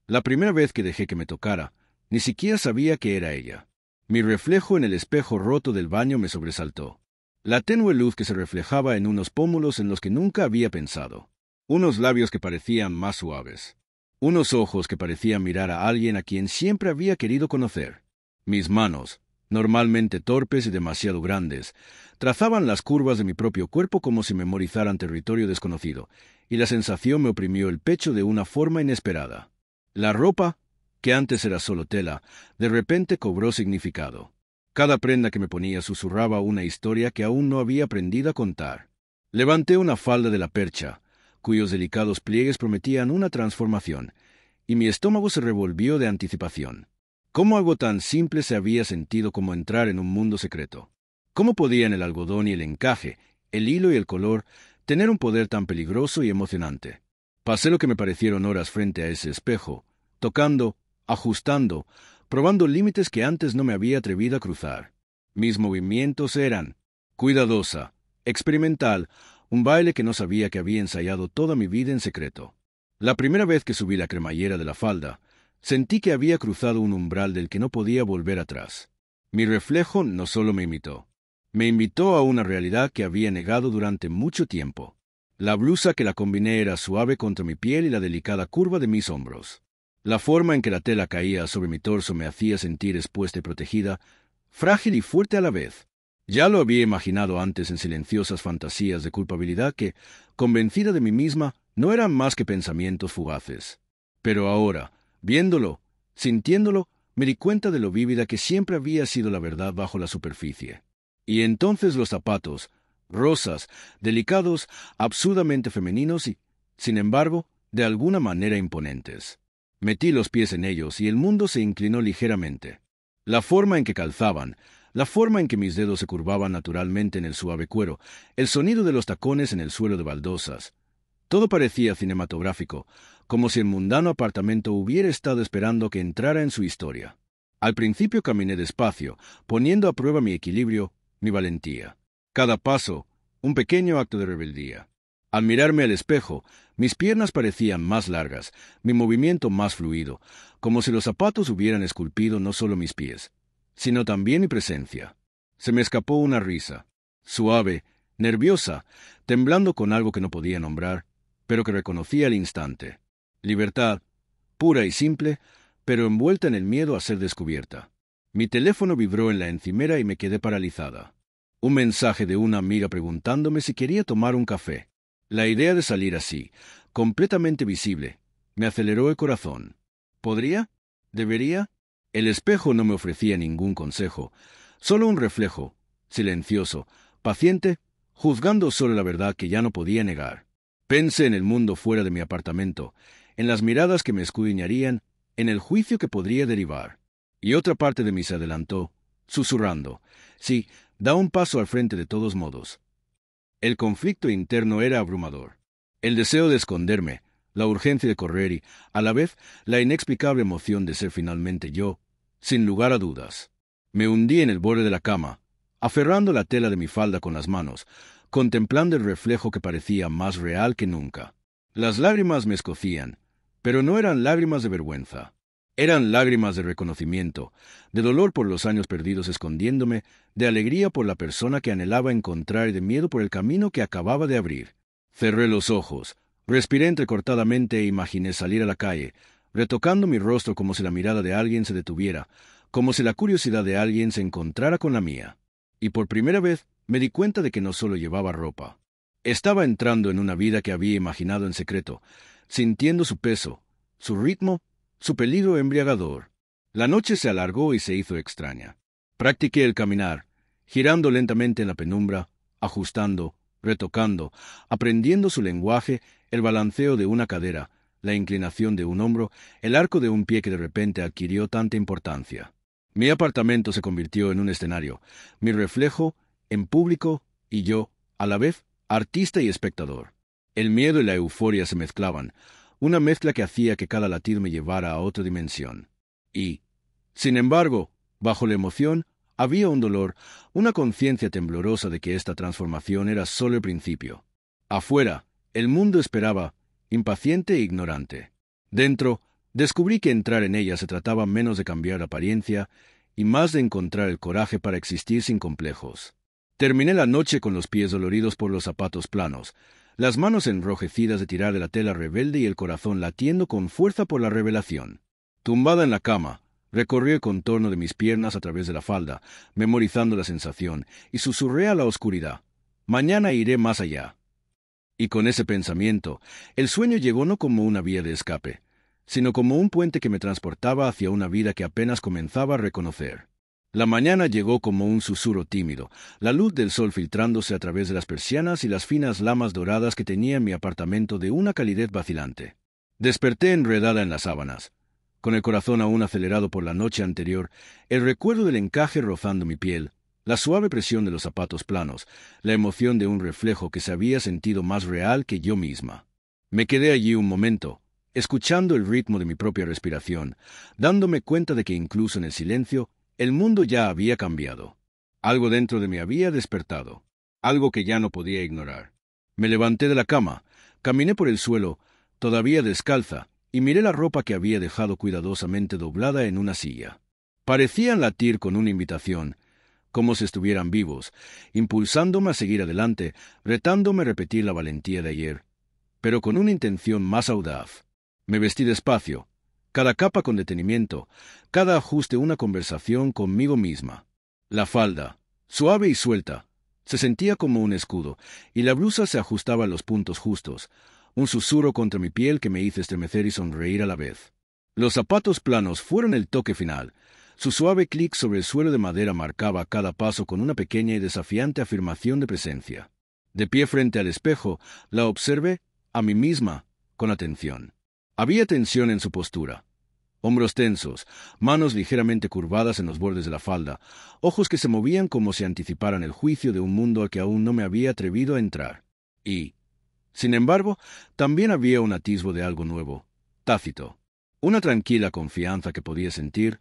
La primera vez que dejé que me tocara, ni siquiera sabía que era ella. Mi reflejo en el espejo roto del baño me sobresaltó. La tenue luz que se reflejaba en unos pómulos en los que nunca había pensado. Unos labios que parecían más suaves. Unos ojos que parecían mirar a alguien a quien siempre había querido conocer. Mis manos, normalmente torpes y demasiado grandes, trazaban las curvas de mi propio cuerpo como si memorizaran territorio desconocido, y la sensación me oprimió el pecho de una forma inesperada. La ropa, que antes era solo tela, de repente cobró significado. Cada prenda que me ponía susurraba una historia que aún no había aprendido a contar. Levanté una falda de la percha, cuyos delicados pliegues prometían una transformación, y mi estómago se revolvió de anticipación. ¿Cómo algo tan simple se había sentido como entrar en un mundo secreto? ¿Cómo podían el algodón y el encaje, el hilo y el color, tener un poder tan peligroso y emocionante? Pasé lo que me parecieron horas frente a ese espejo, tocando, ajustando, probando límites que antes no me había atrevido a cruzar. Mis movimientos eran cuidadosa, experimental, un baile que no sabía que había ensayado toda mi vida en secreto. La primera vez que subí la cremallera de la falda, sentí que había cruzado un umbral del que no podía volver atrás. Mi reflejo no solo me imitó, me invitó a una realidad que había negado durante mucho tiempo. La blusa que la combiné era suave contra mi piel y la delicada curva de mis hombros. La forma en que la tela caía sobre mi torso me hacía sentir expuesta y protegida, frágil y fuerte a la vez. Ya lo había imaginado antes en silenciosas fantasías de culpabilidad que, convencida de mí misma, no eran más que pensamientos fugaces. Pero ahora, viéndolo, sintiéndolo, me di cuenta de lo vívida que siempre había sido la verdad bajo la superficie. Y entonces los zapatos, rosas, delicados, absurdamente femeninos y, sin embargo, de alguna manera imponentes. Metí los pies en ellos y el mundo se inclinó ligeramente. La forma en que calzaban, la forma en que mis dedos se curvaban naturalmente en el suave cuero, el sonido de los tacones en el suelo de baldosas. Todo parecía cinematográfico, como si el mundano apartamento hubiera estado esperando que entrara en su historia. Al principio caminé despacio, poniendo a prueba mi equilibrio, mi valentía. Cada paso, un pequeño acto de rebeldía. Al mirarme al espejo, mis piernas parecían más largas, mi movimiento más fluido, como si los zapatos hubieran esculpido no solo mis pies, sino también mi presencia. Se me escapó una risa, suave, nerviosa, temblando con algo que no podía nombrar, pero que reconocí al instante. Libertad, pura y simple, pero envuelta en el miedo a ser descubierta. Mi teléfono vibró en la encimera y me quedé paralizada. Un mensaje de una amiga preguntándome si quería tomar un café. La idea de salir así, completamente visible, me aceleró el corazón. ¿Podría? ¿Debería? El espejo no me ofrecía ningún consejo, solo un reflejo, silencioso, paciente, juzgando solo la verdad que ya no podía negar. Pensé en el mundo fuera de mi apartamento, en las miradas que me escudriñarían, en el juicio que podría derivar. Y otra parte de mí se adelantó, susurrando, sí, da un paso al frente de todos modos. El conflicto interno era abrumador. El deseo de esconderme, la urgencia de correr y, a la vez, la inexplicable emoción de ser finalmente yo, sin lugar a dudas. Me hundí en el borde de la cama, aferrando la tela de mi falda con las manos, contemplando el reflejo que parecía más real que nunca. Las lágrimas me escocían, pero no eran lágrimas de vergüenza. Eran lágrimas de reconocimiento, de dolor por los años perdidos escondiéndome, de alegría por la persona que anhelaba encontrar y de miedo por el camino que acababa de abrir. Cerré los ojos, respiré entrecortadamente e imaginé salir a la calle, retocando mi rostro como si la mirada de alguien se detuviera, como si la curiosidad de alguien se encontrara con la mía. Y por primera vez me di cuenta de que no solo llevaba ropa. Estaba entrando en una vida que había imaginado en secreto, sintiendo su peso, su ritmo, su peligro embriagador. La noche se alargó y se hizo extraña. Practiqué el caminar, girando lentamente en la penumbra, ajustando, retocando, aprendiendo su lenguaje, el balanceo de una cadera, la inclinación de un hombro, el arco de un pie que de repente adquirió tanta importancia. Mi apartamento se convirtió en un escenario, mi reflejo, en público, y yo, a la vez, artista y espectador. El miedo y la euforia se mezclaban, una mezcla que hacía que cada latido me llevara a otra dimensión. Y, sin embargo, bajo la emoción, había un dolor, una conciencia temblorosa de que esta transformación era solo el principio. Afuera, el mundo esperaba, impaciente e ignorante. Dentro, Descubrí que entrar en ella se trataba menos de cambiar apariencia y más de encontrar el coraje para existir sin complejos. Terminé la noche con los pies doloridos por los zapatos planos, las manos enrojecidas de tirar de la tela rebelde y el corazón latiendo con fuerza por la revelación. Tumbada en la cama, recorrí el contorno de mis piernas a través de la falda, memorizando la sensación, y susurré a la oscuridad: «Mañana iré más allá». Y con ese pensamiento, el sueño llegó no como una vía de escape, sino como un puente que me transportaba hacia una vida que apenas comenzaba a reconocer. La mañana llegó como un susurro tímido, la luz del sol filtrándose a través de las persianas y las finas lamas doradas que tenía en mi apartamento de una calidez vacilante. Desperté enredada en las sábanas, con el corazón aún acelerado por la noche anterior, el recuerdo del encaje rozando mi piel, la suave presión de los zapatos planos, la emoción de un reflejo que se había sentido más real que yo misma. Me quedé allí un momento, escuchando el ritmo de mi propia respiración, dándome cuenta de que incluso en el silencio, el mundo ya había cambiado. Algo dentro de mí había despertado, algo que ya no podía ignorar. Me levanté de la cama, caminé por el suelo, todavía descalza, y miré la ropa que había dejado cuidadosamente doblada en una silla. Parecían latir con una invitación, como si estuvieran vivos, impulsándome a seguir adelante, retándome a repetir la valentía de ayer, pero con una intención más audaz. Me vestí despacio, cada capa con detenimiento, cada ajuste una conversación conmigo misma. La falda, suave y suelta, se sentía como un escudo, y la blusa se ajustaba a los puntos justos, un susurro contra mi piel que me hizo estremecer y sonreír a la vez. Los zapatos planos fueron el toque final. Su suave clic sobre el suelo de madera marcaba cada paso con una pequeña y desafiante afirmación de presencia. De pie frente al espejo, la observé, a mí misma, con atención. Había tensión en su postura. Hombros tensos, manos ligeramente curvadas en los bordes de la falda, ojos que se movían como si anticiparan el juicio de un mundo al que aún no me había atrevido a entrar. Y, sin embargo, también había un atisbo de algo nuevo, tácito. Una tranquila confianza que podía sentir,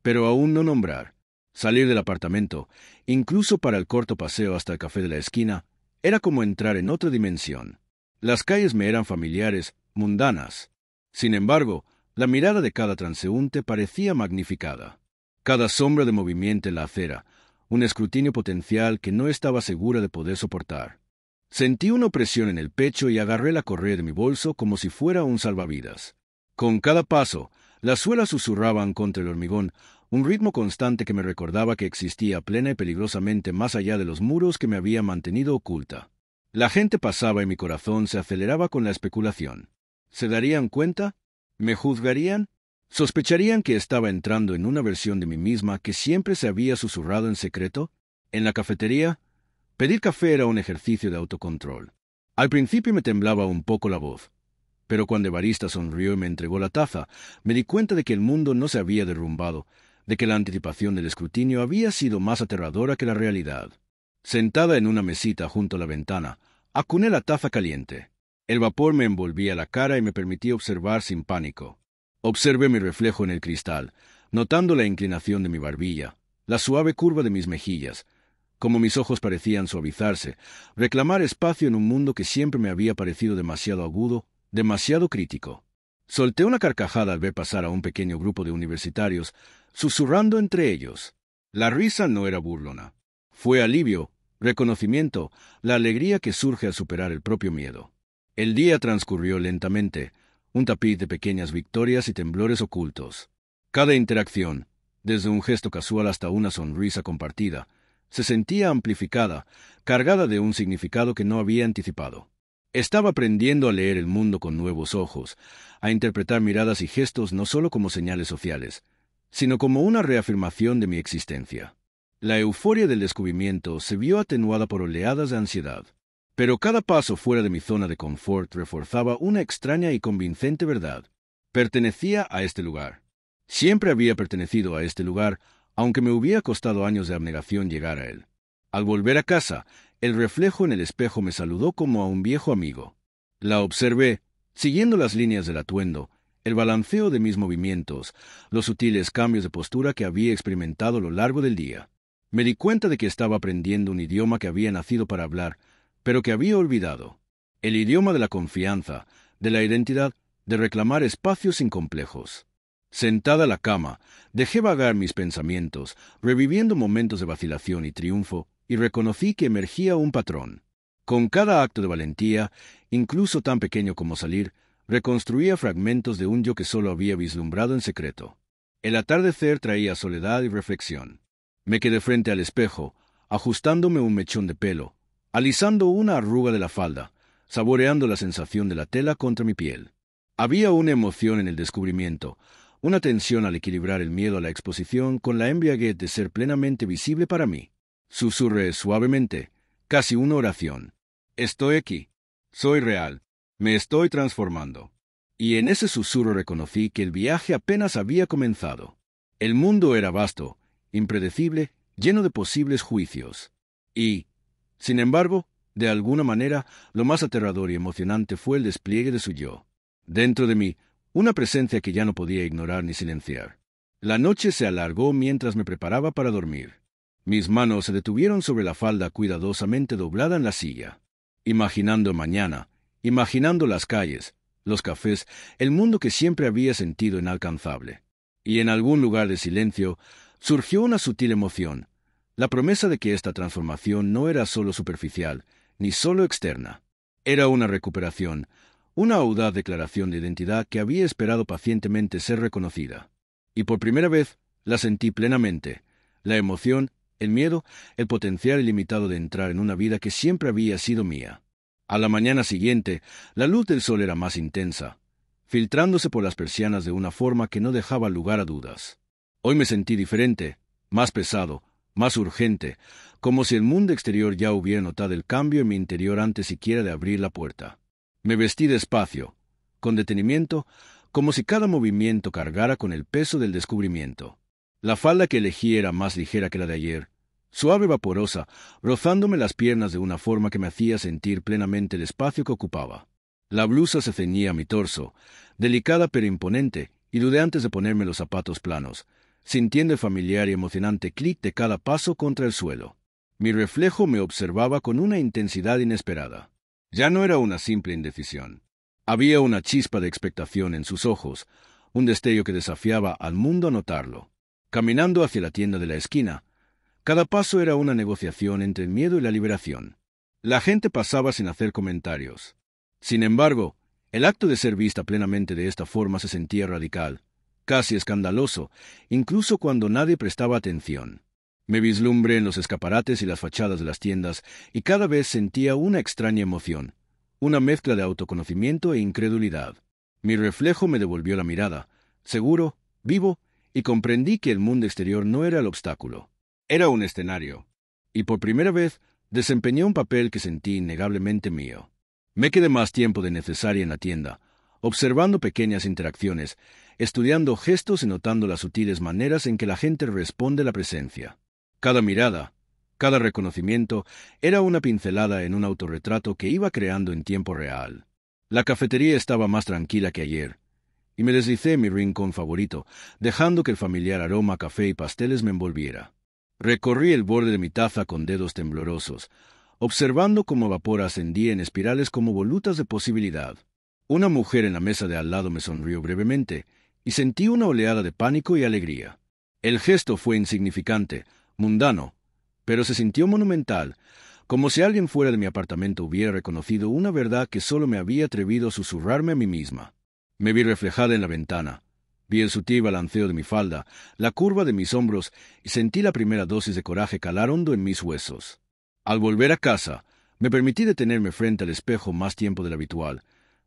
pero aún no nombrar. Salir del apartamento, incluso para el corto paseo hasta el café de la esquina, era como entrar en otra dimensión. Las calles me eran familiares, mundanas. Sin embargo, la mirada de cada transeúnte parecía magnificada. Cada sombra de movimiento en la acera, un escrutinio potencial que no estaba segura de poder soportar. Sentí una opresión en el pecho y agarré la correa de mi bolso como si fuera un salvavidas. Con cada paso, las suelas susurraban contra el hormigón, un ritmo constante que me recordaba que existía plena y peligrosamente más allá de los muros que me había mantenido oculta. La gente pasaba y mi corazón se aceleraba con la especulación. ¿Se darían cuenta? ¿Me juzgarían? ¿Sospecharían que estaba entrando en una versión de mí misma que siempre se había susurrado en secreto? En la cafetería, pedir café era un ejercicio de autocontrol. Al principio me temblaba un poco la voz, pero cuando el barista sonrió y me entregó la taza, me di cuenta de que el mundo no se había derrumbado, de que la anticipación del escrutinio había sido más aterradora que la realidad. Sentada en una mesita junto a la ventana, acuné la taza caliente. El vapor me envolvía la cara y me permitía observar sin pánico. Observé mi reflejo en el cristal, notando la inclinación de mi barbilla, la suave curva de mis mejillas, como mis ojos parecían suavizarse, reclamar espacio en un mundo que siempre me había parecido demasiado agudo, demasiado crítico. Solté una carcajada al ver pasar a un pequeño grupo de universitarios, susurrando entre ellos. La risa no era burlona. Fue alivio, reconocimiento, la alegría que surge al superar el propio miedo. El día transcurrió lentamente, un tapiz de pequeñas victorias y temblores ocultos. Cada interacción, desde un gesto casual hasta una sonrisa compartida, se sentía amplificada, cargada de un significado que no había anticipado. Estaba aprendiendo a leer el mundo con nuevos ojos, a interpretar miradas y gestos no solo como señales sociales, sino como una reafirmación de mi existencia. La euforia del descubrimiento se vio atenuada por oleadas de ansiedad. Pero cada paso fuera de mi zona de confort reforzaba una extraña y convincente verdad. Pertenecía a este lugar. Siempre había pertenecido a este lugar, aunque me hubiera costado años de abnegación llegar a él. Al volver a casa, el reflejo en el espejo me saludó como a un viejo amigo. La observé, siguiendo las líneas del atuendo, el balanceo de mis movimientos, los sutiles cambios de postura que había experimentado a lo largo del día. Me di cuenta de que estaba aprendiendo un idioma que había nacido para hablar, pero que había olvidado. El idioma de la confianza, de la identidad, de reclamar espacios sin complejos. Sentada a la cama, dejé vagar mis pensamientos, reviviendo momentos de vacilación y triunfo, y reconocí que emergía un patrón. Con cada acto de valentía, incluso tan pequeño como salir, reconstruía fragmentos de un yo que solo había vislumbrado en secreto. El atardecer traía soledad y reflexión. Me quedé frente al espejo, ajustándome un mechón de pelo, alisando una arruga de la falda, saboreando la sensación de la tela contra mi piel. Había una emoción en el descubrimiento, una tensión al equilibrar el miedo a la exposición con la embriaguez de ser plenamente visible para mí. Susurré suavemente, casi una oración. Estoy aquí. Soy real. Me estoy transformando. Y en ese susurro reconocí que el viaje apenas había comenzado. El mundo era vasto, impredecible, lleno de posibles juicios. Y, sin embargo, de alguna manera, lo más aterrador y emocionante fue el despliegue de su yo. Dentro de mí, una presencia que ya no podía ignorar ni silenciar. La noche se alargó mientras me preparaba para dormir. Mis manos se detuvieron sobre la falda cuidadosamente doblada en la silla. Imaginando mañana, imaginando las calles, los cafés, el mundo que siempre había sentido inalcanzable. Y en algún lugar de silencio surgió una sutil emoción, la promesa de que esta transformación no era solo superficial, ni solo externa. Era una recuperación, una audaz declaración de identidad que había esperado pacientemente ser reconocida. Y por primera vez la sentí plenamente, la emoción, el miedo, el potencial ilimitado de entrar en una vida que siempre había sido mía. A la mañana siguiente, la luz del sol era más intensa, filtrándose por las persianas de una forma que no dejaba lugar a dudas. Hoy me sentí diferente, más pesado, más urgente, como si el mundo exterior ya hubiera notado el cambio en mi interior antes siquiera de abrir la puerta. Me vestí despacio, con detenimiento, como si cada movimiento cargara con el peso del descubrimiento. La falda que elegí era más ligera que la de ayer, suave, vaporosa, rozándome las piernas de una forma que me hacía sentir plenamente el espacio que ocupaba. La blusa se ceñía a mi torso, delicada pero imponente, y dudé antes de ponerme los zapatos planos, sintiendo el familiar y emocionante clic de cada paso contra el suelo. Mi reflejo me observaba con una intensidad inesperada. Ya no era una simple indecisión. Había una chispa de expectación en sus ojos, un destello que desafiaba al mundo a notarlo. Caminando hacia la tienda de la esquina, cada paso era una negociación entre el miedo y la liberación. La gente pasaba sin hacer comentarios. Sin embargo, el acto de ser vista plenamente de esta forma se sentía radical, casi escandaloso, incluso cuando nadie prestaba atención. Me vislumbré en los escaparates y las fachadas de las tiendas y cada vez sentía una extraña emoción, una mezcla de autoconocimiento e incredulidad. Mi reflejo me devolvió la mirada, seguro, vivo, y comprendí que el mundo exterior no era el obstáculo. Era un escenario. Y por primera vez desempeñé un papel que sentí innegablemente mío. Me quedé más tiempo de necesario en la tienda, observando pequeñas interacciones, estudiando gestos y notando las sutiles maneras en que la gente responde a la presencia. Cada mirada, cada reconocimiento, era una pincelada en un autorretrato que iba creando en tiempo real. La cafetería estaba más tranquila que ayer, y me deslicé en mi rincón favorito, dejando que el familiar aroma a café y pasteles me envolviera. Recorrí el borde de mi taza con dedos temblorosos, observando cómo vapor ascendía en espirales como volutas de posibilidad. Una mujer en la mesa de al lado me sonrió brevemente, y sentí una oleada de pánico y alegría. El gesto fue insignificante, mundano, pero se sintió monumental, como si alguien fuera de mi apartamento hubiera reconocido una verdad que solo me había atrevido a susurrarme a mí misma. Me vi reflejada en la ventana, vi el sutil balanceo de mi falda, la curva de mis hombros, y sentí la primera dosis de coraje calar hondo en mis huesos. Al volver a casa, me permití detenerme frente al espejo más tiempo del habitual,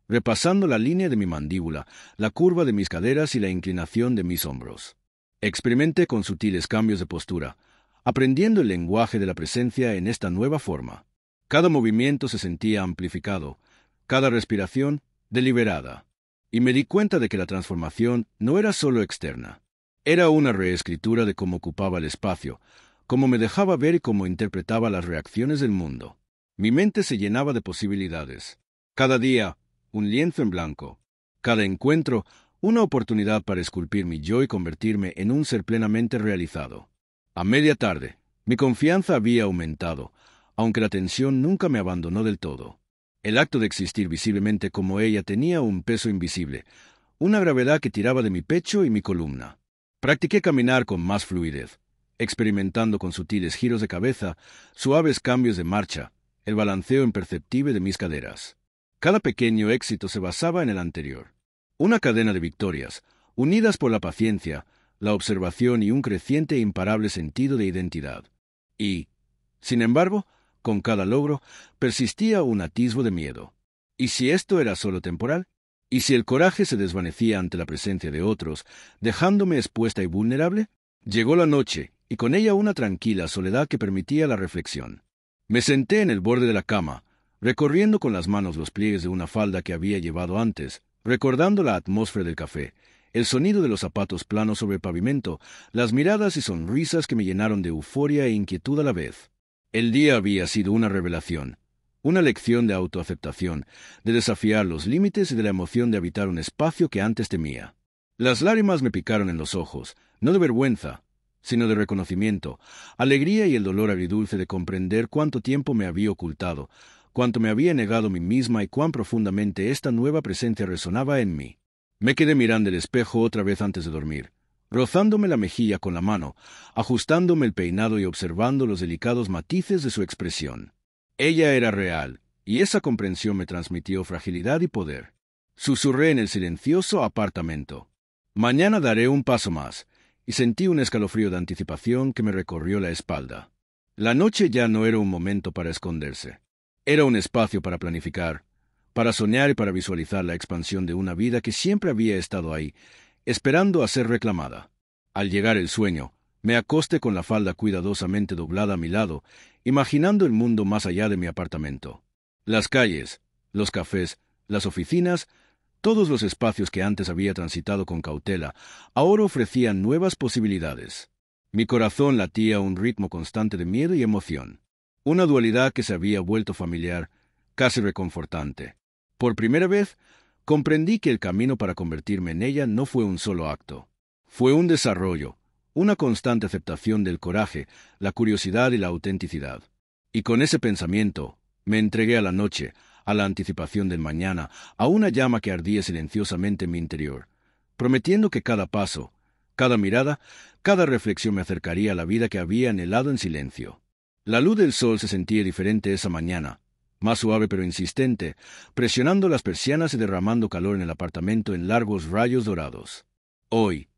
repasando la línea de mi mandíbula, la curva de mis caderas y la inclinación de mis hombros. Experimenté con sutiles cambios de postura, aprendiendo el lenguaje de la presencia en esta nueva forma. Cada movimiento se sentía amplificado, cada respiración deliberada. Y me di cuenta de que la transformación no era solo externa. Era una reescritura de cómo ocupaba el espacio, cómo me dejaba ver y cómo interpretaba las reacciones del mundo. Mi mente se llenaba de posibilidades. Cada día, un lienzo en blanco. Cada encuentro, una oportunidad para esculpir mi yo y convertirme en un ser plenamente realizado. A media tarde, mi confianza había aumentado, aunque la tensión nunca me abandonó del todo. El acto de existir visiblemente como ella tenía un peso invisible, una gravedad que tiraba de mi pecho y mi columna. Practiqué caminar con más fluidez, experimentando con sutiles giros de cabeza, suaves cambios de marcha, el balanceo imperceptible de mis caderas. Cada pequeño éxito se basaba en el anterior. Una cadena de victorias, unidas por la paciencia, la observación y un creciente e imparable sentido de identidad. Y, sin embargo, con cada logro, persistía un atisbo de miedo. ¿Y si esto era solo temporal? ¿Y si el coraje se desvanecía ante la presencia de otros, dejándome expuesta y vulnerable? Llegó la noche, y con ella una tranquila soledad que permitía la reflexión. Me senté en el borde de la cama, recorriendo con las manos los pliegues de una falda que había llevado antes, recordando la atmósfera del café, el sonido de los zapatos planos sobre el pavimento, las miradas y sonrisas que me llenaron de euforia e inquietud a la vez. El día había sido una revelación, una lección de autoaceptación, de desafiar los límites y de la emoción de habitar un espacio que antes temía. Las lágrimas me picaron en los ojos, no de vergüenza, sino de reconocimiento, alegría y el dolor agridulce de comprender cuánto tiempo me había ocultado, cuánto me había negado a mí misma y cuán profundamente esta nueva presencia resonaba en mí. Me quedé mirando el espejo otra vez antes de dormir, rozándome la mejilla con la mano, ajustándome el peinado y observando los delicados matices de su expresión. Ella era real, y esa comprensión me transmitió fragilidad y poder. Susurré en el silencioso apartamento. Mañana daré un paso más, y sentí un escalofrío de anticipación que me recorrió la espalda. La noche ya no era un momento para esconderse. Era un espacio para planificar, para soñar y para visualizar la expansión de una vida que siempre había estado ahí, esperando a ser reclamada. Al llegar el sueño, me acosté con la falda cuidadosamente doblada a mi lado, imaginando el mundo más allá de mi apartamento. Las calles, los cafés, las oficinas, todos los espacios que antes había transitado con cautela, ahora ofrecían nuevas posibilidades. Mi corazón latía a un ritmo constante de miedo y emoción. Una dualidad que se había vuelto familiar, casi reconfortante. Por primera vez, comprendí que el camino para convertirme en ella no fue un solo acto. Fue un desarrollo, una constante aceptación del coraje, la curiosidad y la autenticidad. Y con ese pensamiento, me entregué a la noche, a la anticipación del mañana, a una llama que ardía silenciosamente en mi interior, prometiendo que cada paso, cada mirada, cada reflexión me acercaría a la vida que había anhelado en silencio. La luz del sol se sentía diferente esa mañana, más suave pero insistente, presionando las persianas y derramando calor en el apartamento en largos rayos dorados. Hoy,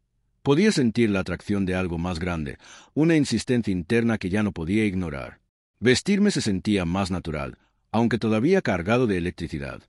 podía sentir la atracción de algo más grande, una insistencia interna que ya no podía ignorar. Vestirme se sentía más natural, aunque todavía cargado de electricidad.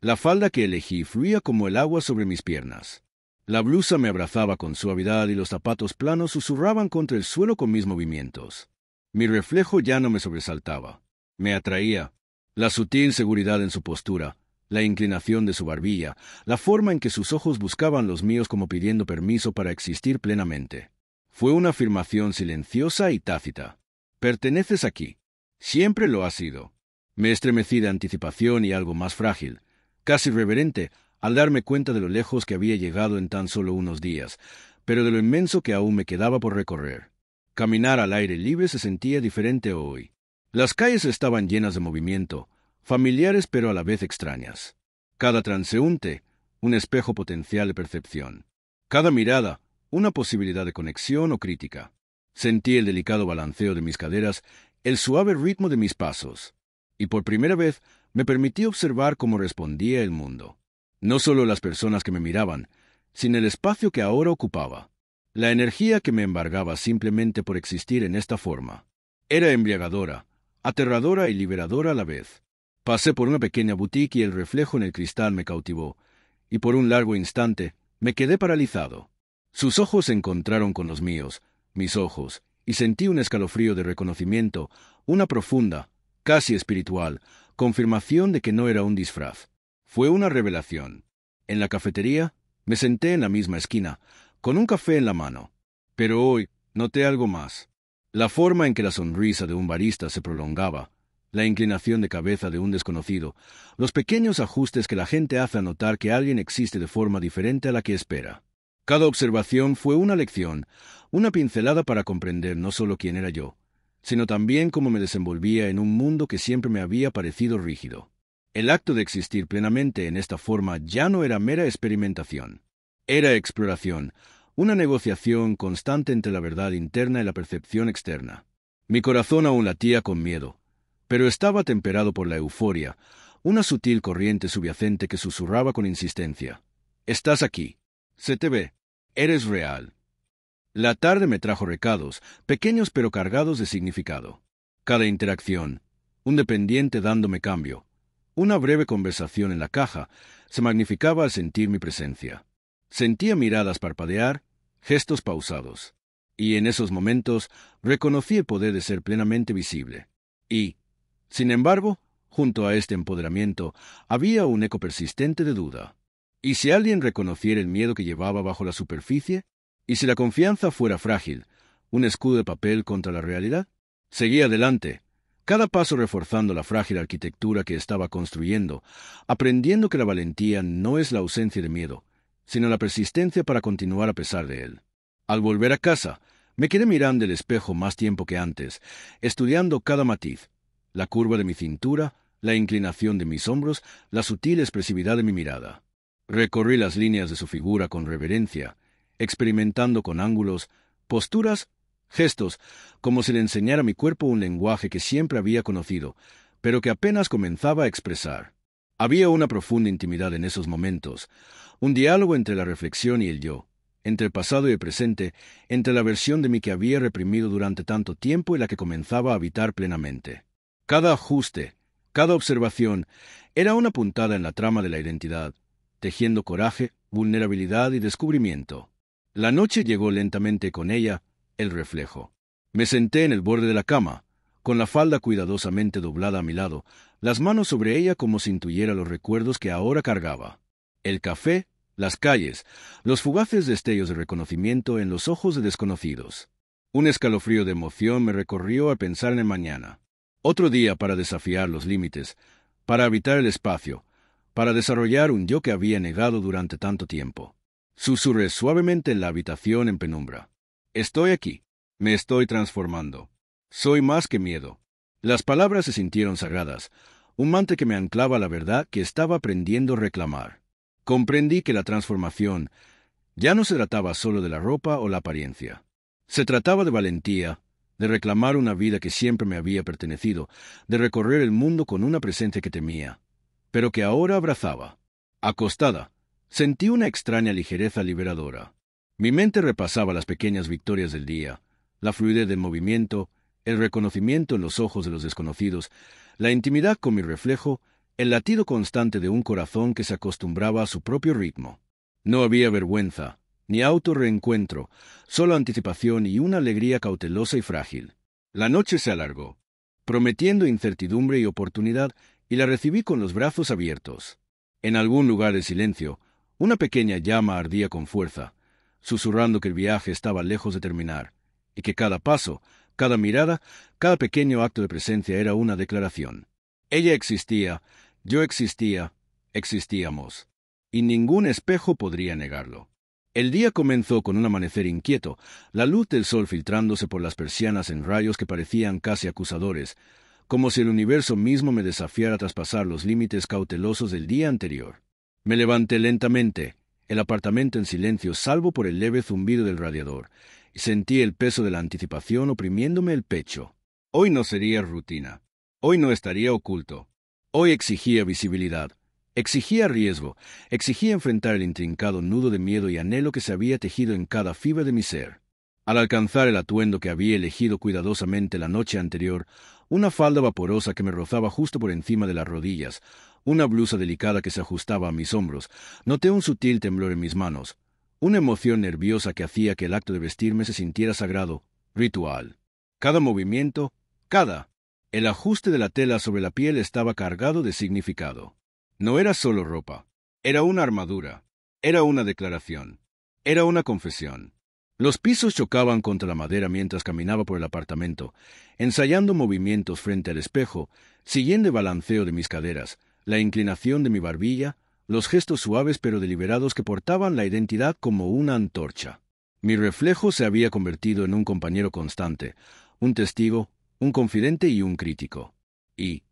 La falda que elegí fluía como el agua sobre mis piernas. La blusa me abrazaba con suavidad y los zapatos planos susurraban contra el suelo con mis movimientos. Mi reflejo ya no me sobresaltaba. Me atraía. La sutil seguridad en su postura, la inclinación de su barbilla, la forma en que sus ojos buscaban los míos como pidiendo permiso para existir plenamente. Fue una afirmación silenciosa y tácita. Perteneces aquí. Siempre lo has sido. Me estremecí de anticipación y algo más frágil, casi reverente, al darme cuenta de lo lejos que había llegado en tan solo unos días, pero de lo inmenso que aún me quedaba por recorrer. Caminar al aire libre se sentía diferente hoy. Las calles estaban llenas de movimiento, familiares pero a la vez extrañas. Cada transeúnte, un espejo potencial de percepción. Cada mirada, una posibilidad de conexión o crítica. Sentí el delicado balanceo de mis caderas, el suave ritmo de mis pasos. Y por primera vez me permití observar cómo respondía el mundo. No solo las personas que me miraban, sino el espacio que ahora ocupaba. La energía que me embargaba simplemente por existir en esta forma. Era embriagadora, aterradora y liberadora a la vez. Pasé por una pequeña boutique y el reflejo en el cristal me cautivó, y por un largo instante me quedé paralizado. Sus ojos se encontraron con los míos, mis ojos, y sentí un escalofrío de reconocimiento, una profunda, casi espiritual, confirmación de que no era un disfraz. Fue una revelación. En la cafetería, me senté en la misma esquina, con un café en la mano. Pero hoy noté algo más. La forma en que la sonrisa de un barista se prolongaba, la inclinación de cabeza de un desconocido, los pequeños ajustes que la gente hace a notar que alguien existe de forma diferente a la que espera. Cada observación fue una lección, una pincelada para comprender no solo quién era yo, sino también cómo me desenvolvía en un mundo que siempre me había parecido rígido. El acto de existir plenamente en esta forma ya no era mera experimentación. Era exploración, una negociación constante entre la verdad interna y la percepción externa. Mi corazón aún latía con miedo, pero estaba temperado por la euforia, una sutil corriente subyacente que susurraba con insistencia. Estás aquí. Se te ve. Eres real. La tarde me trajo recados, pequeños pero cargados de significado. Cada interacción, un dependiente dándome cambio, una breve conversación en la caja, se magnificaba al sentir mi presencia. Sentía miradas parpadear, gestos pausados. Y en esos momentos reconocí el poder de ser plenamente visible. Y, sin embargo, junto a este empoderamiento había un eco persistente de duda. ¿Y si alguien reconociera el miedo que llevaba bajo la superficie? ¿Y si la confianza fuera frágil, un escudo de papel contra la realidad? Seguí adelante, cada paso reforzando la frágil arquitectura que estaba construyendo, aprendiendo que la valentía no es la ausencia de miedo, sino la persistencia para continuar a pesar de él. Al volver a casa, me quedé mirando el espejo más tiempo que antes, estudiando cada matiz, la curva de mi cintura, la inclinación de mis hombros, la sutil expresividad de mi mirada. Recorrí las líneas de su figura con reverencia, experimentando con ángulos, posturas, gestos, como si le enseñara a mi cuerpo un lenguaje que siempre había conocido, pero que apenas comenzaba a expresar. Había una profunda intimidad en esos momentos, un diálogo entre la reflexión y el yo, entre el pasado y el presente, entre la versión de mí que había reprimido durante tanto tiempo y la que comenzaba a habitar plenamente. Cada ajuste, cada observación, era una puntada en la trama de la identidad, tejiendo coraje, vulnerabilidad y descubrimiento. La noche llegó lentamente con ella, el reflejo. Me senté en el borde de la cama, con la falda cuidadosamente doblada a mi lado, las manos sobre ella como si intuyera los recuerdos que ahora cargaba. El café, las calles, los fugaces destellos de reconocimiento en los ojos de desconocidos. Un escalofrío de emoción me recorrió al pensar en el mañana. Otro día para desafiar los límites, para habitar el espacio, para desarrollar un yo que había negado durante tanto tiempo. Susurré suavemente en la habitación en penumbra. Estoy aquí. Me estoy transformando. Soy más que miedo. Las palabras se sintieron sagradas, un manto que me anclaba a la verdad que estaba aprendiendo a reclamar. Comprendí que la transformación ya no se trataba solo de la ropa o la apariencia. Se trataba de valentía, de reclamar una vida que siempre me había pertenecido, de recorrer el mundo con una presencia que temía, pero que ahora abrazaba. Acostada, sentí una extraña ligereza liberadora. Mi mente repasaba las pequeñas victorias del día, la fluidez del movimiento, el reconocimiento en los ojos de los desconocidos, la intimidad con mi reflejo, el latido constante de un corazón que se acostumbraba a su propio ritmo. No había vergüenza, ni autorreencuentro, solo anticipación y una alegría cautelosa y frágil. La noche se alargó, prometiendo incertidumbre y oportunidad, y la recibí con los brazos abiertos. En algún lugar de silencio, una pequeña llama ardía con fuerza, susurrando que el viaje estaba lejos de terminar, y que cada paso, cada mirada, cada pequeño acto de presencia era una declaración. Ella existía, yo existía, existíamos, y ningún espejo podría negarlo. El día comenzó con un amanecer inquieto, la luz del sol filtrándose por las persianas en rayos que parecían casi acusadores, como si el universo mismo me desafiara a traspasar los límites cautelosos del día anterior. Me levanté lentamente, el apartamento en silencio salvo por el leve zumbido del radiador, y sentí el peso de la anticipación oprimiéndome el pecho. Hoy no sería rutina. Hoy no estaría oculto. Hoy exigía visibilidad. Exigía riesgo. Exigía enfrentar el intrincado nudo de miedo y anhelo que se había tejido en cada fibra de mi ser. Al alcanzar el atuendo que había elegido cuidadosamente la noche anterior, una falda vaporosa que me rozaba justo por encima de las rodillas, una blusa delicada que se ajustaba a mis hombros, noté un sutil temblor en mis manos, una emoción nerviosa que hacía que el acto de vestirme se sintiera sagrado, ritual. Cada movimiento, el ajuste de la tela sobre la piel estaba cargado de significado. No era solo ropa, era una armadura, era una declaración, era una confesión. Los pisos chocaban contra la madera mientras caminaba por el apartamento, ensayando movimientos frente al espejo, siguiendo el balanceo de mis caderas, la inclinación de mi barbilla, los gestos suaves pero deliberados que portaban la identidad como una antorcha. Mi reflejo se había convertido en un compañero constante, un testigo, un confidente y un crítico. Y,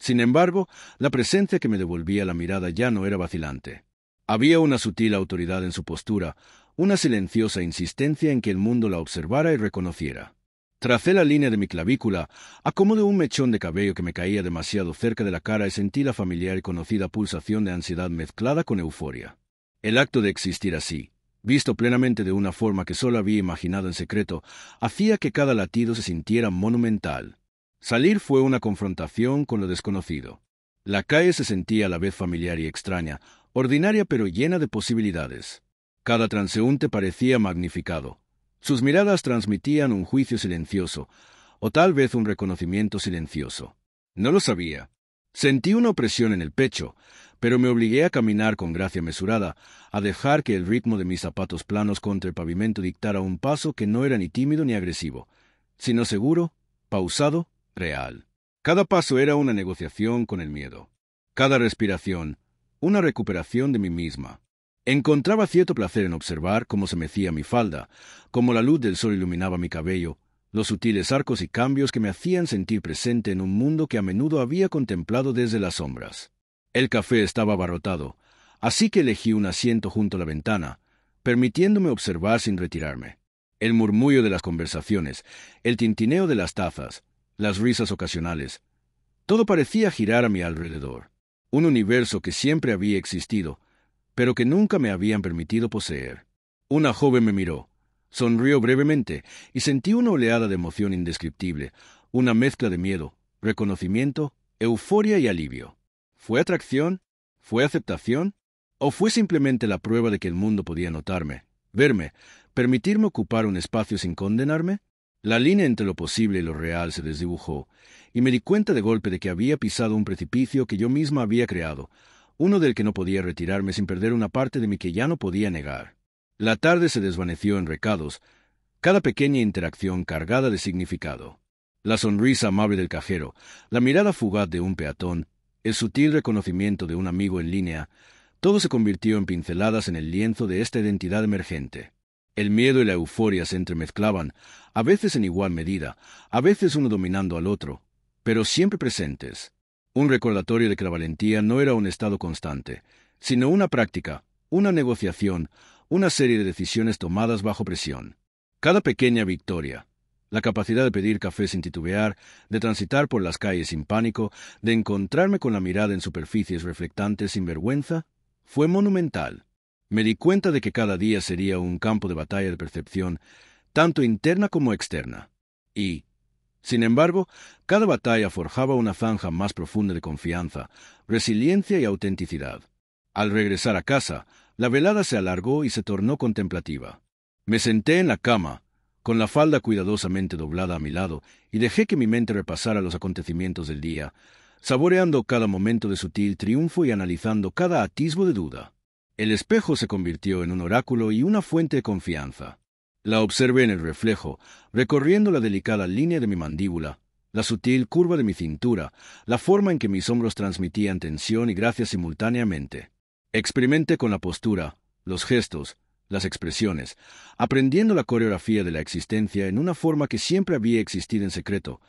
Sin embargo, la presencia que me devolvía la mirada ya no era vacilante. Había una sutil autoridad en su postura, una silenciosa insistencia en que el mundo la observara y reconociera. Tracé la línea de mi clavícula, acomodé un mechón de cabello que me caía demasiado cerca de la cara y sentí la familiar y conocida pulsación de ansiedad mezclada con euforia. El acto de existir así, visto plenamente de una forma que solo había imaginado en secreto, hacía que cada latido se sintiera monumental. Salir fue una confrontación con lo desconocido. La calle se sentía a la vez familiar y extraña, ordinaria pero llena de posibilidades. Cada transeúnte parecía magnificado. Sus miradas transmitían un juicio silencioso, o tal vez un reconocimiento silencioso. No lo sabía. Sentí una opresión en el pecho, pero me obligué a caminar con gracia mesurada, a dejar que el ritmo de mis zapatos planos contra el pavimento dictara un paso que no era ni tímido ni agresivo, sino seguro, pausado, real. Cada paso era una negociación con el miedo. Cada respiración, una recuperación de mí misma. Encontraba cierto placer en observar cómo se mecía mi falda, cómo la luz del sol iluminaba mi cabello, los sutiles arcos y cambios que me hacían sentir presente en un mundo que a menudo había contemplado desde las sombras. El café estaba abarrotado, así que elegí un asiento junto a la ventana, permitiéndome observar sin retirarme. El murmullo de las conversaciones, el tintineo de las tazas, las risas ocasionales, todo parecía girar a mi alrededor. Un universo que siempre había existido, pero que nunca me habían permitido poseer. Una joven me miró, sonrió brevemente y sentí una oleada de emoción indescriptible, una mezcla de miedo, reconocimiento, euforia y alivio. ¿Fue atracción? ¿Fue aceptación? ¿O fue simplemente la prueba de que el mundo podía notarme, verme, permitirme ocupar un espacio sin condenarme? La línea entre lo posible y lo real se desdibujó, y me di cuenta de golpe de que había pisado un precipicio que yo misma había creado, uno del que no podía retirarme sin perder una parte de mí que ya no podía negar. La tarde se desvaneció en recados, cada pequeña interacción cargada de significado. La sonrisa amable del cajero, la mirada fugaz de un peatón, el sutil reconocimiento de un amigo en línea, todo se convirtió en pinceladas en el lienzo de esta identidad emergente. El miedo y la euforia se entremezclaban, a veces en igual medida, a veces uno dominando al otro, pero siempre presentes. Un recordatorio de que la valentía no era un estado constante, sino una práctica, una negociación, una serie de decisiones tomadas bajo presión. Cada pequeña victoria, la capacidad de pedir café sin titubear, de transitar por las calles sin pánico, de encontrarme con la mirada en superficies reflectantes sin vergüenza, fue monumental. Me di cuenta de que cada día sería un campo de batalla de percepción, tanto interna como externa. Y, sin embargo, cada batalla forjaba una zanja más profunda de confianza, resiliencia y autenticidad. Al regresar a casa, la velada se alargó y se tornó contemplativa. Me senté en la cama, con la falda cuidadosamente doblada a mi lado, y dejé que mi mente repasara los acontecimientos del día, saboreando cada momento de sutil triunfo y analizando cada atisbo de duda. El espejo se convirtió en un oráculo y una fuente de confianza. La observé en el reflejo, recorriendo la delicada línea de mi mandíbula, la sutil curva de mi cintura, la forma en que mis hombros transmitían tensión y gracia simultáneamente. Experimenté con la postura, los gestos, las expresiones, aprendiendo la coreografía de la existencia en una forma que siempre había existido en secreto,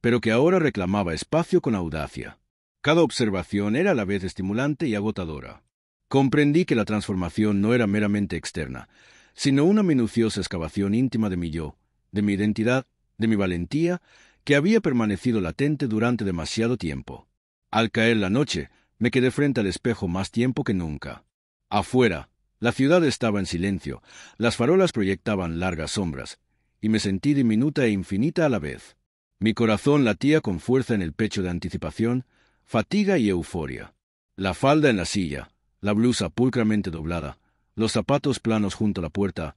pero que ahora reclamaba espacio con audacia. Cada observación era a la vez estimulante y agotadora. Comprendí que la transformación no era meramente externa, sino una minuciosa excavación íntima de mi yo, de mi identidad, de mi valentía, que había permanecido latente durante demasiado tiempo. Al caer la noche, me quedé frente al espejo más tiempo que nunca. Afuera, la ciudad estaba en silencio, las farolas proyectaban largas sombras, y me sentí diminuta e infinita a la vez. Mi corazón latía con fuerza en el pecho de anticipación, fatiga y euforia. La falda en la silla, la blusa pulcramente doblada, los zapatos planos junto a la puerta,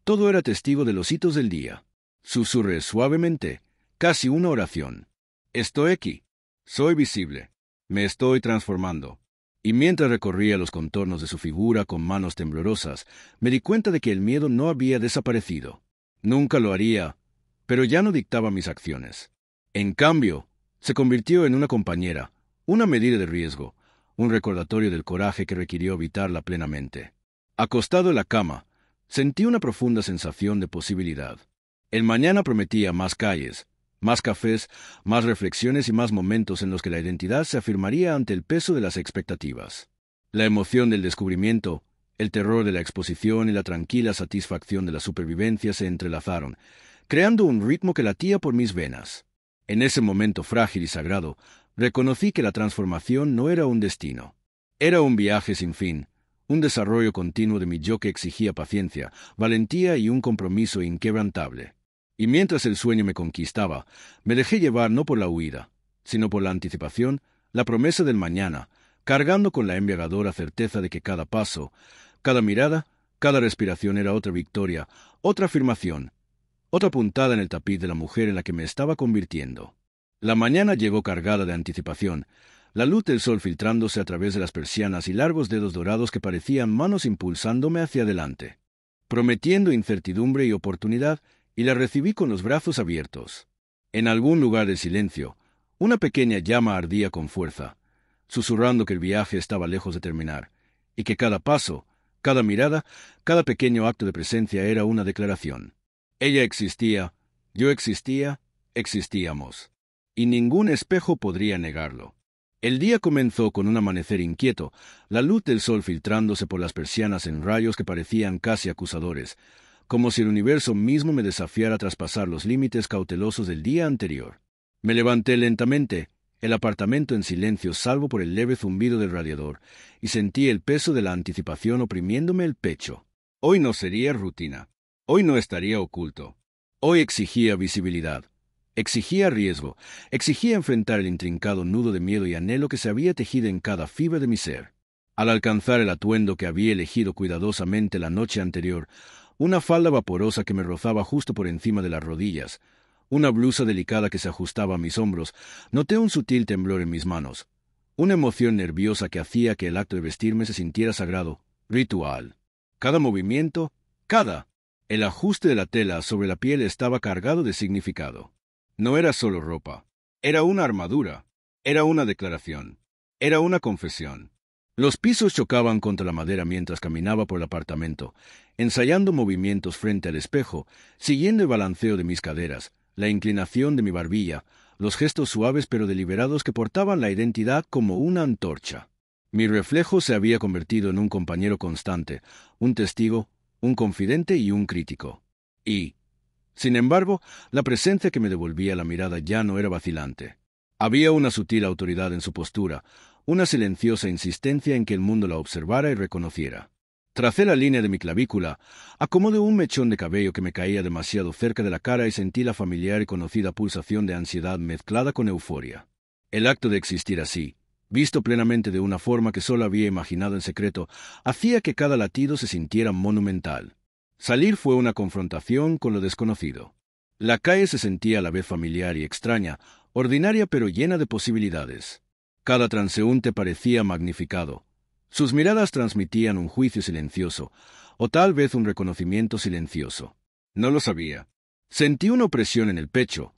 todo era testigo de los hitos del día. Susurré suavemente, casi una oración. Estoy aquí. Soy visible. Me estoy transformando. Y mientras recorría los contornos de su figura con manos temblorosas, me di cuenta de que el miedo no había desaparecido. Nunca lo haría, pero ya no dictaba mis acciones. En cambio, se convirtió en una compañera, una medida de riesgo, un recordatorio del coraje que requirió habitarla plenamente. Acostado en la cama, sentí una profunda sensación de posibilidad. El mañana prometía más calles, Más cafés, más reflexiones y más momentos en los que la identidad se afirmaría ante el peso de las expectativas. La emoción del descubrimiento, el terror de la exposición y la tranquila satisfacción de la supervivencia se entrelazaron, creando un ritmo que latía por mis venas. En ese momento frágil y sagrado, reconocí que la transformación no era un destino. Era un viaje sin fin, un desarrollo continuo de mi yo que exigía paciencia, valentía y un compromiso inquebrantable. Y mientras el sueño me conquistaba, me dejé llevar no por la huida, sino por la anticipación, la promesa del mañana, cargando con la embriagadora certeza de que cada paso, cada mirada, cada respiración era otra victoria, otra afirmación, otra puntada en el tapiz de la mujer en la que me estaba convirtiendo. La mañana llegó cargada de anticipación, la luz del sol filtrándose a través de las persianas y largos dedos dorados que parecían manos impulsándome hacia adelante, prometiendo incertidumbre y oportunidad, y la recibí con los brazos abiertos. En algún lugar del silencio, una pequeña llama ardía con fuerza, susurrando que el viaje estaba lejos de terminar, y que cada paso, cada mirada, cada pequeño acto de presencia era una declaración. Ella existía, yo existía, existíamos. Y ningún espejo podría negarlo. El día comenzó con un amanecer inquieto, la luz del sol filtrándose por las persianas en rayos que parecían casi acusadores, como si el universo mismo me desafiara a traspasar los límites cautelosos del día anterior. Me levanté lentamente, el apartamento en silencio salvo por el leve zumbido del radiador, y sentí el peso de la anticipación oprimiéndome el pecho. Hoy no sería rutina. Hoy no estaría oculto. Hoy exigía visibilidad. Exigía riesgo. Exigía enfrentar el intrincado nudo de miedo y anhelo que se había tejido en cada fibra de mi ser. Al alcanzar el atuendo que había elegido cuidadosamente la noche anterior, una falda vaporosa que me rozaba justo por encima de las rodillas, una blusa delicada que se ajustaba a mis hombros, noté un sutil temblor en mis manos, una emoción nerviosa que hacía que el acto de vestirme se sintiera sagrado, ritual. Cada movimiento, el ajuste de la tela sobre la piel estaba cargado de significado. No era solo ropa, era una armadura, era una declaración, era una confesión. Los pisos chocaban contra la madera mientras caminaba por el apartamento, ensayando movimientos frente al espejo, siguiendo el balanceo de mis caderas, la inclinación de mi barbilla, los gestos suaves pero deliberados que portaban la identidad como una antorcha. Mi reflejo se había convertido en un compañero constante, un testigo, un confidente y un crítico. Y, sin embargo, la presencia que me devolvía la mirada ya no era vacilante. Había una sutil autoridad en su postura, una silenciosa insistencia en que el mundo la observara y reconociera. Tracé la línea de mi clavícula, acomodé un mechón de cabello que me caía demasiado cerca de la cara y sentí la familiar y conocida pulsación de ansiedad mezclada con euforia. El acto de existir así, visto plenamente de una forma que solo había imaginado en secreto, hacía que cada latido se sintiera monumental. Salir fue una confrontación con lo desconocido. La calle se sentía a la vez familiar y extraña, ordinaria pero llena de posibilidades. Cada transeúnte parecía magnificado. Sus miradas transmitían un juicio silencioso, o tal vez un reconocimiento silencioso. No lo sabía. Sentí una opresión en el pecho,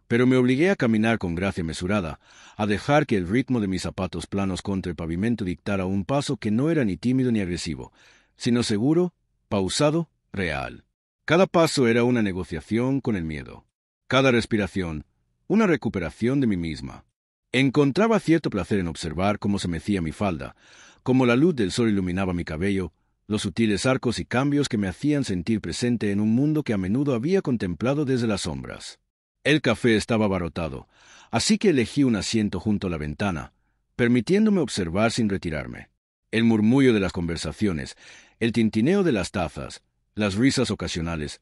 pero me obligué a caminar con gracia mesurada, a dejar que el ritmo de mis zapatos planos contra el pavimento dictara un paso que no era ni tímido ni agresivo, sino seguro, pausado, real. Cada paso era una negociación con el miedo. Cada respiración, una recuperación de mí misma. Encontraba cierto placer en observar cómo se mecía mi falda, cómo la luz del sol iluminaba mi cabello, los sutiles arcos y cambios que me hacían sentir presente en un mundo que a menudo había contemplado desde las sombras. El café estaba abarrotado, así que elegí un asiento junto a la ventana, permitiéndome observar sin retirarme. El murmullo de las conversaciones, el tintineo de las tazas, las risas ocasionales,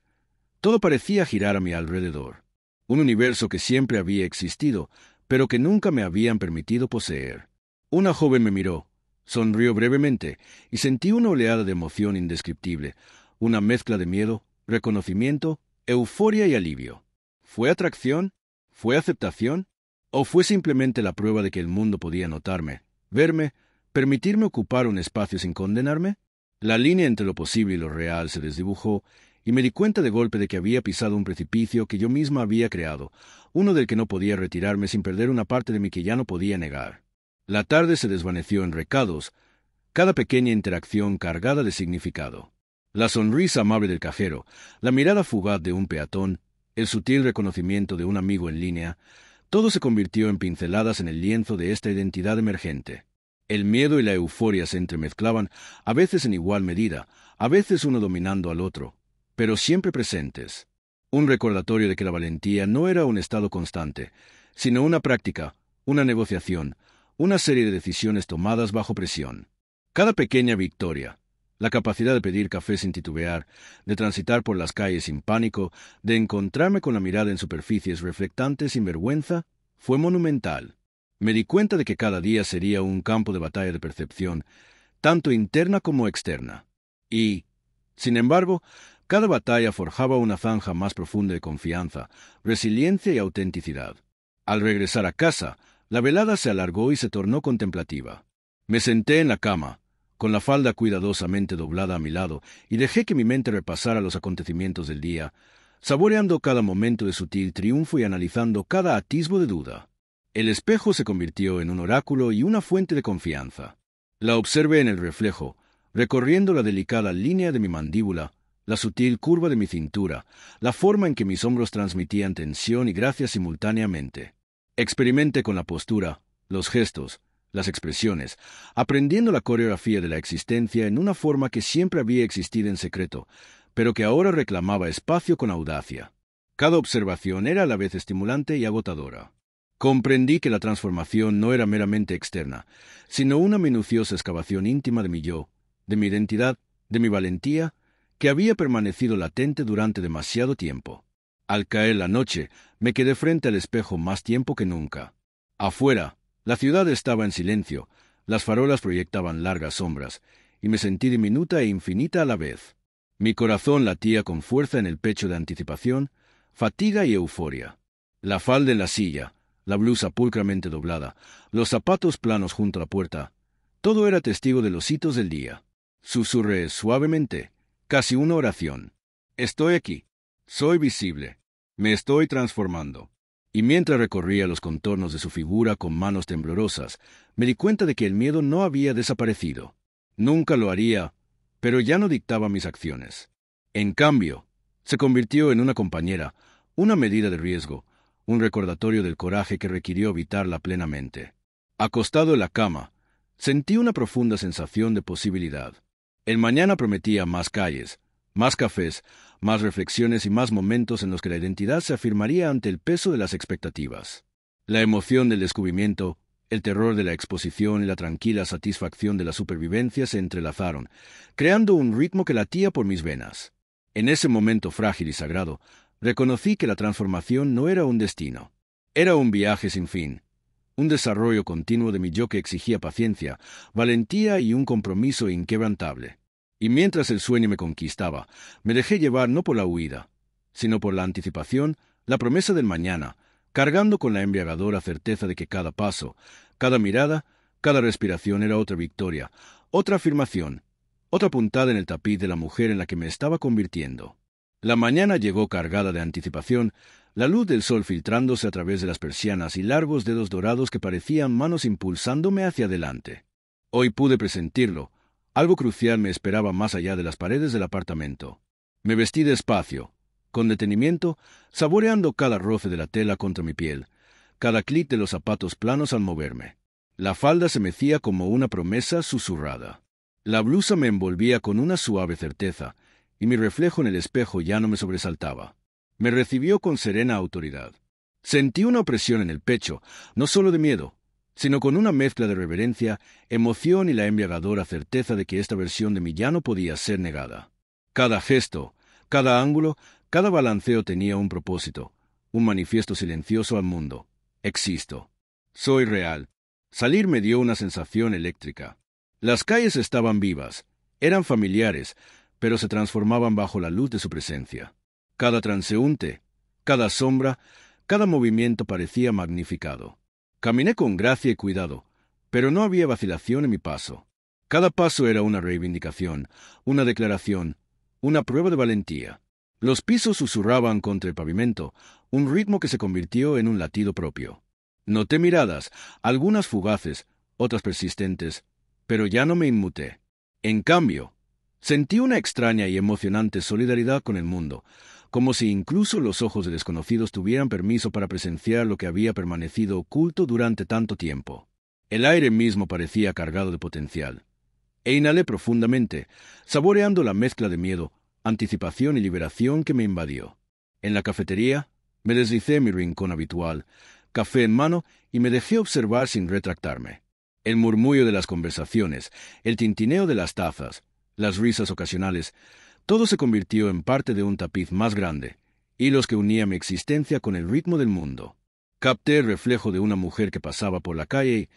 todo parecía girar a mi alrededor. Un universo que siempre había existido, pero que nunca me habían permitido poseer. Una joven me miró, sonrió brevemente, y sentí una oleada de emoción indescriptible, una mezcla de miedo, reconocimiento, euforia y alivio. ¿Fue atracción? ¿Fue aceptación? ¿O fue simplemente la prueba de que el mundo podía notarme, verme, permitirme ocupar un espacio sin condenarme? La línea entre lo posible y lo real se desdibujó, y me di cuenta de golpe de que había pisado un precipicio que yo misma había creado, uno del que no podía retirarme sin perder una parte de mí que ya no podía negar. La tarde se desvaneció en recados, cada pequeña interacción cargada de significado. La sonrisa amable del cajero, la mirada fugaz de un peatón, el sutil reconocimiento de un amigo en línea, todo se convirtió en pinceladas en el lienzo de esta identidad emergente. El miedo y la euforia se entremezclaban, a veces en igual medida, a veces uno dominando al otro, pero siempre presentes. Un recordatorio de que la valentía no era un estado constante, sino una práctica, una negociación, una serie de decisiones tomadas bajo presión. Cada pequeña victoria, la capacidad de pedir café sin titubear, de transitar por las calles sin pánico, de encontrarme con la mirada en superficies reflectantes sin vergüenza, fue monumental. Me di cuenta de que cada día sería un campo de batalla de percepción, tanto interna como externa. Y, sin embargo, cada batalla forjaba una zanja más profunda de confianza, resiliencia y autenticidad. Al regresar a casa, la velada se alargó y se tornó contemplativa. Me senté en la cama, con la falda cuidadosamente doblada a mi lado, y dejé que mi mente repasara los acontecimientos del día, saboreando cada momento de sutil triunfo y analizando cada atisbo de duda. El espejo se convirtió en un oráculo y una fuente de confianza. La observé en el reflejo, recorriendo la delicada línea de mi mandíbula, la sutil curva de mi cintura, la forma en que mis hombros transmitían tensión y gracia simultáneamente. Experimenté con la postura, los gestos, las expresiones, aprendiendo la coreografía de la existencia en una forma que siempre había existido en secreto, pero que ahora reclamaba espacio con audacia. Cada observación era a la vez estimulante y agotadora. Comprendí que la transformación no era meramente externa, sino una minuciosa excavación íntima de mi yo, de mi identidad, de mi valentía, que había permanecido latente durante demasiado tiempo. Al caer la noche, me quedé frente al espejo más tiempo que nunca. Afuera, la ciudad estaba en silencio, las farolas proyectaban largas sombras, y me sentí diminuta e infinita a la vez. Mi corazón latía con fuerza en el pecho de anticipación, fatiga y euforia. La falda en la silla, la blusa pulcramente doblada, los zapatos planos junto a la puerta, todo era testigo de los hitos del día. Susurré suavemente, casi una oración. Estoy aquí. Soy visible. Me estoy transformando. Y mientras recorría los contornos de su figura con manos temblorosas, me di cuenta de que el miedo no había desaparecido. Nunca lo haría, pero ya no dictaba mis acciones. En cambio, se convirtió en una compañera, una medida de riesgo, un recordatorio del coraje que requirió evitarla plenamente. Acostado en la cama, sentí una profunda sensación de posibilidad. El mañana prometía más calles, más cafés, más reflexiones y más momentos en los que la identidad se afirmaría ante el peso de las expectativas. La emoción del descubrimiento, el terror de la exposición y la tranquila satisfacción de la supervivencia se entrelazaron, creando un ritmo que latía por mis venas. En ese momento frágil y sagrado, reconocí que la transformación no era un destino. Era un viaje sin fin, un desarrollo continuo de mi yo que exigía paciencia, valentía y un compromiso inquebrantable. Y mientras el sueño me conquistaba, me dejé llevar no por la huida, sino por la anticipación, la promesa del mañana, cargando con la embriagadora certeza de que cada paso, cada mirada, cada respiración era otra victoria, otra afirmación, otra puntada en el tapiz de la mujer en la que me estaba convirtiendo. La mañana llegó cargada de anticipación, la luz del sol filtrándose a través de las persianas y largos dedos dorados que parecían manos impulsándome hacia adelante. Hoy pude presentirlo. Algo crucial me esperaba más allá de las paredes del apartamento. Me vestí despacio, con detenimiento, saboreando cada roce de la tela contra mi piel, cada clic de los zapatos planos al moverme. La falda se mecía como una promesa susurrada. La blusa me envolvía con una suave certeza, y mi reflejo en el espejo ya no me sobresaltaba. Me recibió con serena autoridad. Sentí una opresión en el pecho, no solo de miedo, sino con una mezcla de reverencia, emoción y la embriagadora certeza de que esta versión de mí ya no podía ser negada. Cada gesto, cada ángulo, cada balanceo tenía un propósito, un manifiesto silencioso al mundo. Existo. Soy real. Salir me dio una sensación eléctrica. Las calles estaban vivas, eran familiares, pero se transformaban bajo la luz de su presencia. Cada transeúnte, cada sombra, cada movimiento parecía magnificado. Caminé con gracia y cuidado, pero no había vacilación en mi paso. Cada paso era una reivindicación, una declaración, una prueba de valentía. Los pisos susurraban contra el pavimento, un ritmo que se convirtió en un latido propio. Noté miradas, algunas fugaces, otras persistentes, pero ya no me inmuté. En cambio, sentí una extraña y emocionante solidaridad con el mundo, como si incluso los ojos de desconocidos tuvieran permiso para presenciar lo que había permanecido oculto durante tanto tiempo. El aire mismo parecía cargado de potencial. E inhalé profundamente, saboreando la mezcla de miedo, anticipación y liberación que me invadió. En la cafetería, me deslicé en mi rincón habitual, café en mano, y me dejé observar sin retractarme. El murmullo de las conversaciones, el tintineo de las tazas, las risas ocasionales, todo se convirtió en parte de un tapiz más grande, hilos que unía mi existencia con el ritmo del mundo. Capté el reflejo de una mujer que pasaba por la calle y,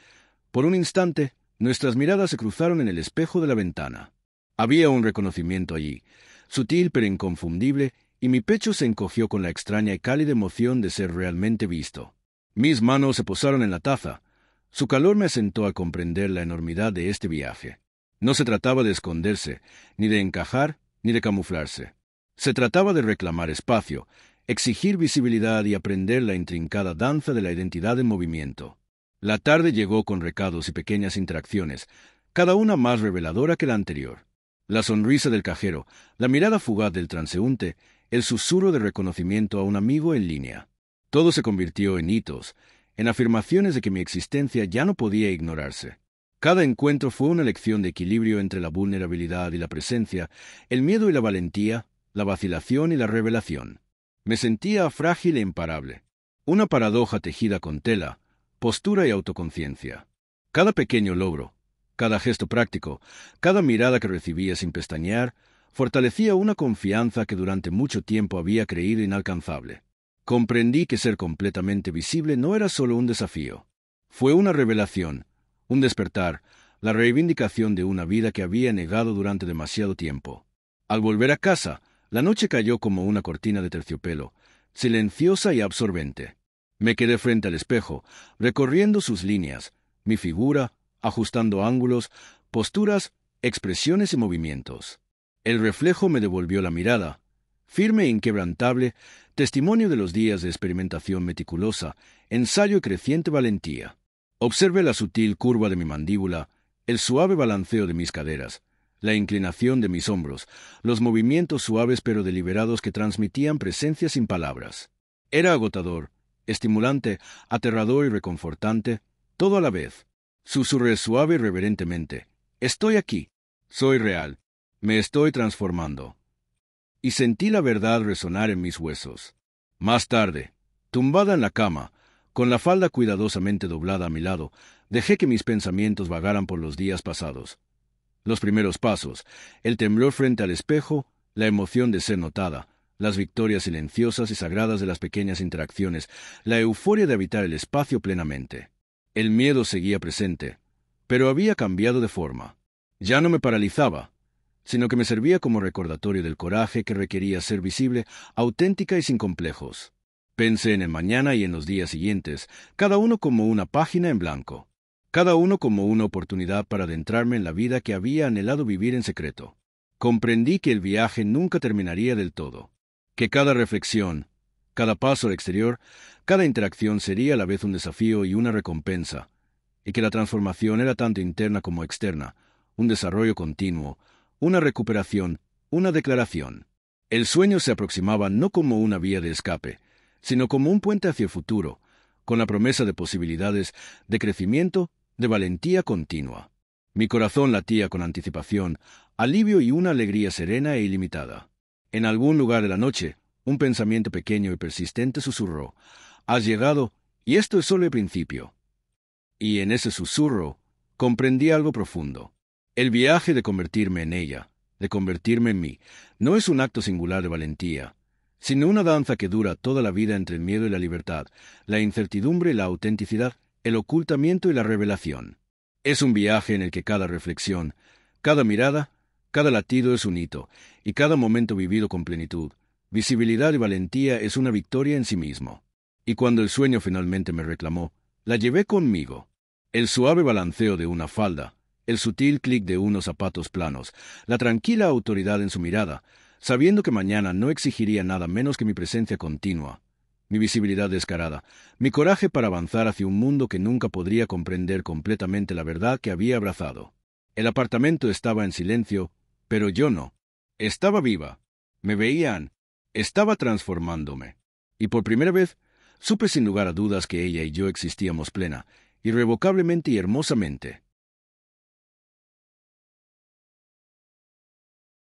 por un instante, nuestras miradas se cruzaron en el espejo de la ventana. Había un reconocimiento allí, sutil pero inconfundible, y mi pecho se encogió con la extraña y cálida emoción de ser realmente visto. Mis manos se posaron en la taza. Su calor me asentó al comprender la enormidad de este viaje. No se trataba de esconderse, ni de encajar, ni de camuflarse. Se trataba de reclamar espacio, exigir visibilidad y aprender la intrincada danza de la identidad en movimiento. La tarde llegó con recados y pequeñas interacciones, cada una más reveladora que la anterior. La sonrisa del cajero, la mirada fugaz del transeúnte, el susurro de reconocimiento a un amigo en línea. Todo se convirtió en hitos, en afirmaciones de que mi existencia ya no podía ignorarse. Cada encuentro fue una lección de equilibrio entre la vulnerabilidad y la presencia, el miedo y la valentía, la vacilación y la revelación. Me sentía frágil e imparable. Una paradoja tejida con tela, postura y autoconciencia. Cada pequeño logro, cada gesto práctico, cada mirada que recibía sin pestañear, fortalecía una confianza que durante mucho tiempo había creído inalcanzable. Comprendí que ser completamente visible no era solo un desafío. Fue una revelación, un despertar, la reivindicación de una vida que había negado durante demasiado tiempo. Al volver a casa, la noche cayó como una cortina de terciopelo, silenciosa y absorbente. Me quedé frente al espejo, recorriendo sus líneas, mi figura, ajustando ángulos, posturas, expresiones y movimientos. El reflejo me devolvió la mirada, firme e inquebrantable, testimonio de los días de experimentación meticulosa, ensayo y creciente valentía. Observé la sutil curva de mi mandíbula, el suave balanceo de mis caderas, la inclinación de mis hombros, los movimientos suaves pero deliberados que transmitían presencia sin palabras. Era agotador, estimulante, aterrador y reconfortante, todo a la vez. Susurré suave y reverentemente: «Estoy aquí. Soy real. Me estoy transformando». Y sentí la verdad resonar en mis huesos. Más tarde, tumbada en la cama, con la falda cuidadosamente doblada a mi lado, dejé que mis pensamientos vagaran por los días pasados. Los primeros pasos, el temblor frente al espejo, la emoción de ser notada, las victorias silenciosas y sagradas de las pequeñas interacciones, la euforia de habitar el espacio plenamente. El miedo seguía presente, pero había cambiado de forma. Ya no me paralizaba, sino que me servía como recordatorio del coraje que requería ser visible, auténtica y sin complejos. Pensé en el mañana y en los días siguientes, cada uno como una página en blanco, cada uno como una oportunidad para adentrarme en la vida que había anhelado vivir en secreto. Comprendí que el viaje nunca terminaría del todo, que cada reflexión, cada paso al exterior, cada interacción sería a la vez un desafío y una recompensa, y que la transformación era tanto interna como externa, un desarrollo continuo, una recuperación, una declaración. El sueño se aproximaba no como una vía de escape, sino como un puente hacia el futuro, con la promesa de posibilidades, de crecimiento, de valentía continua. Mi corazón latía con anticipación, alivio y una alegría serena e ilimitada. En algún lugar de la noche, un pensamiento pequeño y persistente susurró: «Has llegado, y esto es solo el principio». Y en ese susurro, comprendí algo profundo. El viaje de convertirme en ella, de convertirme en mí, no es un acto singular de valentía, sino una danza que dura toda la vida entre el miedo y la libertad, la incertidumbre y la autenticidad, el ocultamiento y la revelación. Es un viaje en el que cada reflexión, cada mirada, cada latido es un hito, y cada momento vivido con plenitud, visibilidad y valentía es una victoria en sí mismo. Y cuando el sueño finalmente me reclamó, la llevé conmigo. El suave balanceo de una falda, el sutil clic de unos zapatos planos, la tranquila autoridad en su mirada, sabiendo que mañana no exigiría nada menos que mi presencia continua, mi visibilidad descarada, mi coraje para avanzar hacia un mundo que nunca podría comprender completamente la verdad que había abrazado. El apartamento estaba en silencio, pero yo no. Estaba viva. Me veían, Estaba transformándome. Y por primera vez, supe sin lugar a dudas que ella y yo existíamos plena, irrevocablemente y hermosamente.